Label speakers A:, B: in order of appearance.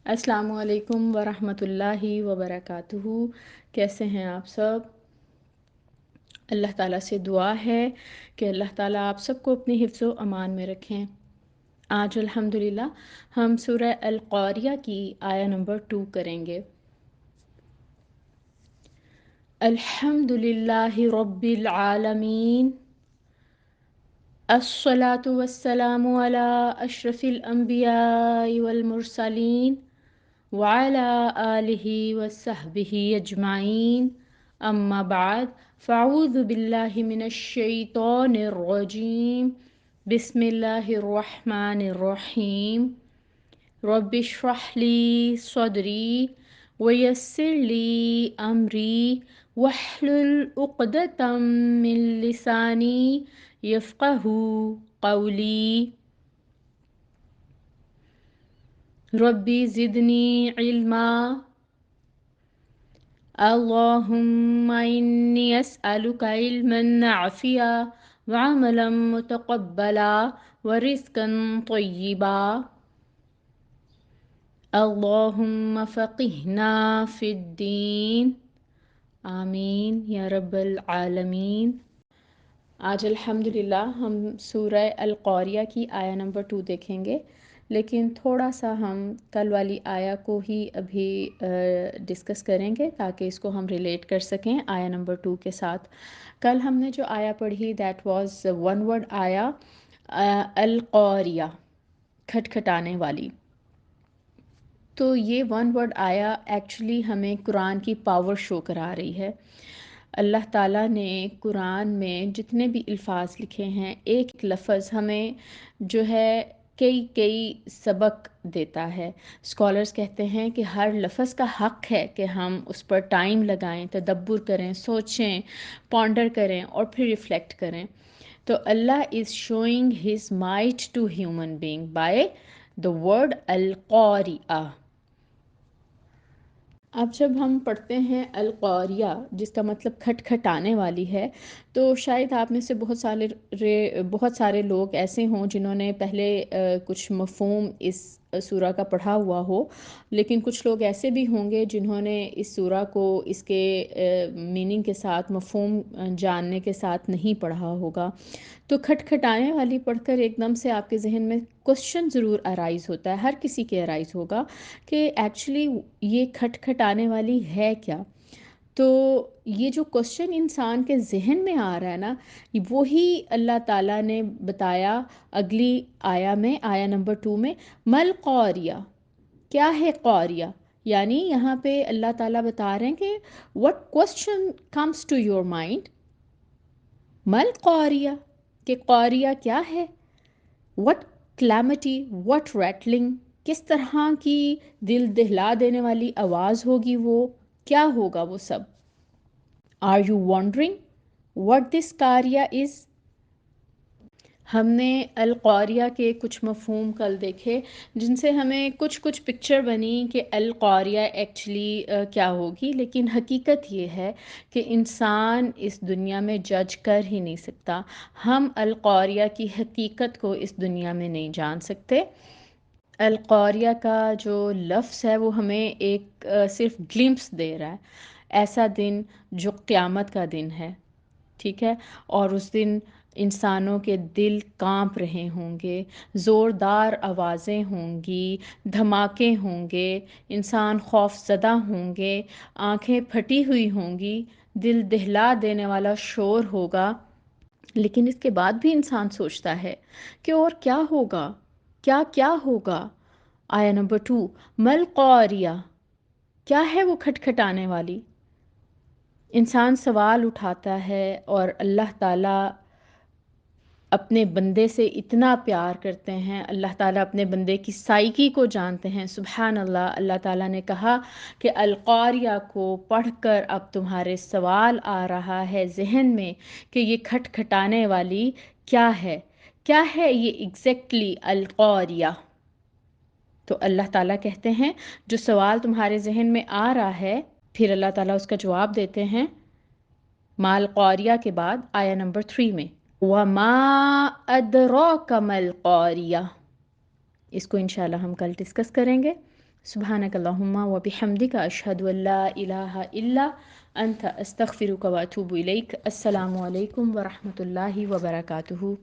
A: अस्सलामु अलैकुम वरहमतुल्लाहि वबरकातुहू। कैसे हैं आप सब? अल्लाह ताला से दुआ है कि अल्लाह ताला आप सबको अपने हिफ्ज़ व अमान में रखें। आज अल्हम्दुलिल्लाह हम सूरह अल क़ारिया की आया नंबर 2 करेंगे। अल्हम्दुलिल्लाहि रब्बिल आलमीन, अस्सलातु वस्सलामु अला अशरफिल अंबियाइ वल मुरसलीन वअला आलिहि वसहबिहि अजमाइन, अम्मा बाद, फ़अऊज़ु बिल्लाहि मिनश शैतानिर रजीम, बिस्मिल्लाहिर रहमानिर रहीम। रब्बिश्रह ली सदरी वयस्सिर ली अमरी वहलुल उक़दतम मिन लिसानी यफ़क़हू क़ौली। रब्बी ज़िदनी इल्मा। अल्लाहुम्मा इन्नी अस्अलुका इल्मन नाफ़िया व अमलन मुतक़ब्बला व रिज़्क़न तय्यिबा। अल्लाहुम्मा फ़क़िहना फ़िद्दीन। आमीन या रब्बल आलमीन। आज अल्हम्दुलिल्लाह हम सूरह अल क़ारिया की आया नंबर 2 देखेंगे, लेकिन थोड़ा सा हम कल वाली आया को ही अभी डिस्कस करेंगे ताकि इसको हम रिलेट कर सकें आया नंबर 2 के साथ। कल हमने जो आया पढ़ी दैट वाज वन वर्ड आया, अल क़ारिया, खटखटाने वाली। तो ये वन वर्ड आया एक्चुअली हमें कुरान की पावर शो करा रही है। अल्लाह ताला ने कुरान में जितने भी अल्फाज लिखे हैं, एक एक लफ्ज़ हमें जो है कई कई सबक देता है। स्कॉलर्स कहते हैं कि हर लफ्ज़ का हक़ है कि हम उस पर टाइम लगाएं, तदब्बुर करें, सोचें, पॉन्डर करें और फिर रिफ़्लेक्ट करें। तो Allah is showing his might to human being by the word Al Qaria. अब जब हम पढ़ते हैं अल क़ारिया, जिसका मतलब खटखटाने वाली है, तो शायद आप में से बहुत सारे लोग ऐसे हों जिन्होंने पहले कुछ मफ़हूम इस सूरा का पढ़ा हुआ हो, लेकिन कुछ लोग ऐसे भी होंगे जिन्होंने इस सूरा को इसके मीनिंग के साथ, मफ़हूम जानने के साथ नहीं पढ़ा होगा। तो खटखटाने वाली पढ़कर एकदम से आपके ज़हन में क्वेश्चन ज़रूर अराइज़ होता है, हर किसी के अराइज़ होगा कि एक्चुअली ये खटखटाने वाली है क्या? तो ये जो क्वेश्चन इंसान के ज़हन में आ रहा है ना, वो ही अल्लाह ताला ने बताया अगली आया में, आया नंबर 2 में, मल क़ारिया, क्या है क़ारिया? यानी यहाँ पे अल्लाह ताला बता रहे हैं कि what question comes to your mind, मल क़ारिया, कि क़ारिया क्या है? व्हाट क्लैमिटी, व्हाट रैटलिंग, किस तरह की दिल दहला देने वाली आवाज़ होगी वो, क्या होगा वो सब? Are you wondering what this कारिया इज़? हमने अल क़ारिया के कुछ मफ़हूम कल देखे, जिनसे हमें कुछ कुछ पिक्चर बनी कि अल क़ारिया एक्चुअली क्या होगी, लेकिन हकीकत ये है कि इंसान इस दुनिया में जज कर ही नहीं सकता। हम अल क़ारिया की हकीकत को इस दुनिया में नहीं जान सकते। अल क़ारिया का जो लफ्ज़ है वो हमें एक सिर्फ ग्लिम्प्स दे रहा है, ऐसा दिन जो क़यामत का दिन है, ठीक है? और उस दिन इंसानों के दिल कांप रहे होंगे, ज़ोरदार आवाज़ें होंगी, धमाके होंगे, इंसान खौफज़दा होंगे, आंखें फटी हुई होंगी, दिल दहला देने वाला शोर होगा। लेकिन इसके बाद भी इंसान सोचता है कि और क्या होगा, क्या क्या होगा? आया नंबर 2, मल क़ारिया, क्या है वो खटखटाने वाली? इंसान सवाल उठाता है और अल्लाह ताला अपने बंदे से इतना प्यार करते हैं, अल्लाह ताला अपने बंदे की साइकी को जानते हैं। सुभान अल्लाह, अल्लाह ताला ने कहा कि अल क़ारिया को पढ़कर अब तुम्हारे सवाल आ रहा है ज़हन में कि ये खटखटाने वाली क्या है? क्या है ये एग्ज़ैक्टली अल क़ारिया? तो अल्लाह ताला कहते हैं जो सवाल तुम्हारे ज़हन में आ रहा है, फिर अल्लाह ताला उसका जवाब देते हैं माल क़ारिया के बाद आया नंबर 3 में, वमा अदराका मल क़ारिया। इसको इंशाल्लाह हम कल डिस्कस करेंगे। سبحانك اللهم وبحمدك أشهد أن لا إله إلا أنت أستغفرك وأتوب إليك. السلام عليكم ورحمة الله وبركاته.